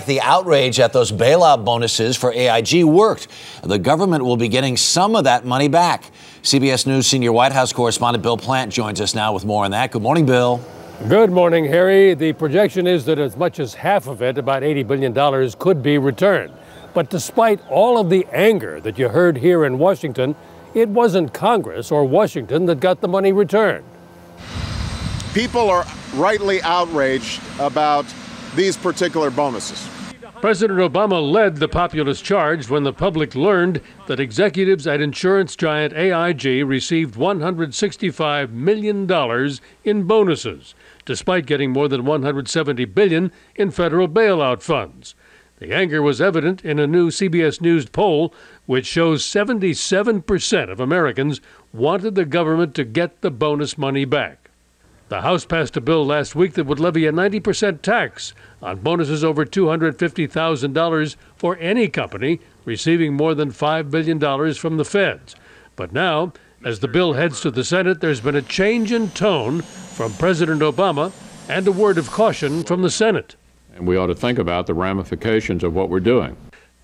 The outrage at those bailout bonuses for AIG worked. The government will be getting some of that money back. CBS News senior White House correspondent Bill Plante joins us now with more on that. Good morning, Bill. Good morning, Harry. The projection is that as much as half of it, about $80 billion, could be returned. But despite all of the anger that you heard here in Washington, it wasn't Congress or Washington that got the money returned. People are rightly outraged about these particular bonuses. President Obama led the populist charge when the public learned that executives at insurance giant AIG received $165 million in bonuses, despite getting more than $170 billion in federal bailout funds. The anger was evident in a new CBS News poll, which shows 77% of Americans wanted the government to get the bonus money back. The House passed a bill last week that would levy a 90% tax on bonuses over $250,000 for any company receiving more than $5 billion from the feds. But now, as the bill heads to the Senate, there's been a change in tone from President Obama and a word of caution from the Senate. And we ought to think about the ramifications of what we're doing.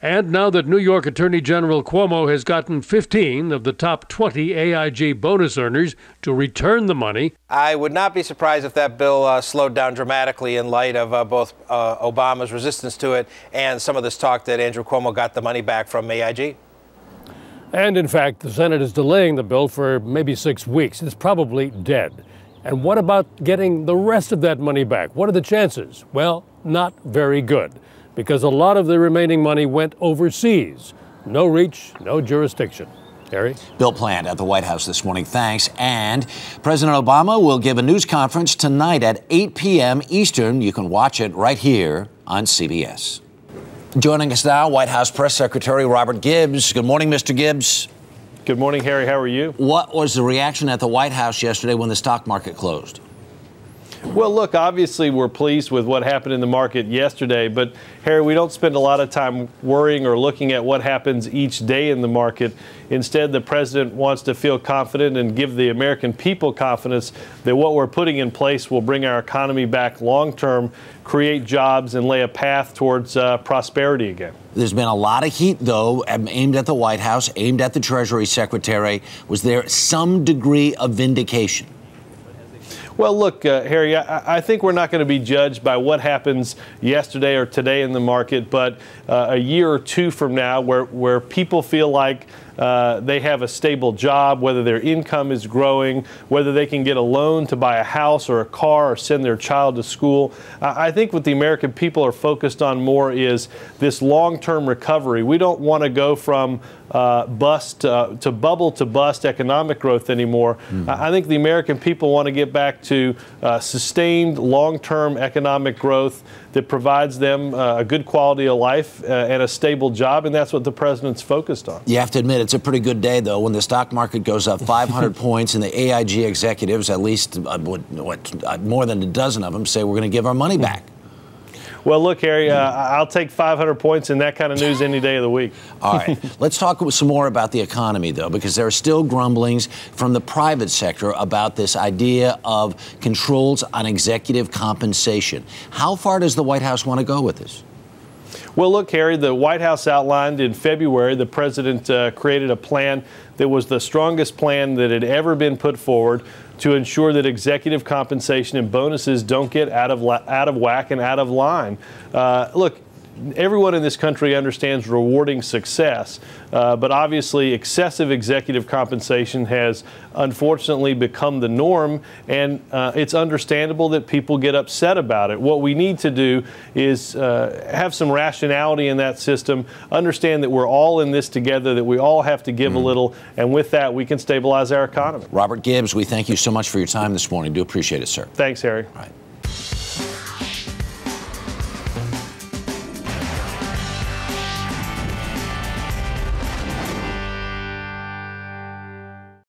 And now that New York Attorney General Cuomo has gotten 15 of the top 20 AIG bonus earners to return the money, I would not be surprised if that bill slowed down dramatically in light of both Obama's resistance to it and some of this talk that Andrew Cuomo got the money back from AIG. And in fact, the Senate is delaying the bill for maybe 6 weeks. It's probably dead. And what about getting the rest of that money back? What are the chances? Well, not very good, because a lot of the remaining money went overseas. No reach, no jurisdiction. Harry? Bill Plante at the White House this morning. Thanks. And President Obama will give a news conference tonight at 8 p.m. Eastern. You can watch it right here on CBS. Joining us now, White House Press Secretary Robert Gibbs. Good morning, Mr. Gibbs. Good morning, Harry. How are you? What was the reaction at the White House yesterday when the stock market closed? Well, look, obviously we're pleased with what happened in the market yesterday, but Harry, we don't spend a lot of time worrying or looking at what happens each day in the market. Instead, the president wants to feel confident and give the American people confidence that what we're putting in place will bring our economy back long term, create jobs, and lay a path towards prosperity again. There's been a lot of heat, though, aimed at the White House, aimed at the Treasury Secretary. Was there some degree of vindication? Well, look, Harry, I think we're not going to be judged by what happens yesterday or today in the market, but a year or two from now where people feel like they have a stable job, whether their income is growing, whether they can get a loan to buy a house or a car or send their child to school. I think what the American people are focused on more is this long-term recovery. We don't want to go from bust to bubble to bust economic growth anymore. I think the American people want to get back to sustained long-term economic growth that provides them a good quality of life and a stable job, and that's what the president's focused on. You have to admit, it's a pretty good day, though, when the stock market goes up 500 points and the AIG executives, at least more than a dozen of them, say we're going to give our money back. Well, look, Harry, I'll take 500 points in that kind of news any day of the week. All right. Let's talk some more about the economy, though, because there are still grumblings from the private sector about this idea of controls on executive compensation. How far does the White House want to go with this? Well, look, Harry, the White House outlined in February, the president created a plan that was the strongest plan that had ever been put forward to ensure that executive compensation and bonuses don't get out of whack and out of line. Look, everyone in this country understands rewarding success, but obviously excessive executive compensation has unfortunately become the norm, and it's understandable that people get upset about it. What we need to do is have some rationality in that system, understand that we're all in this together, that we all have to give a little, and with that we can stabilize our economy. Robert Gibbs, we thank you so much for your time this morning. Do appreciate it, sir. Thanks, Harry. All right.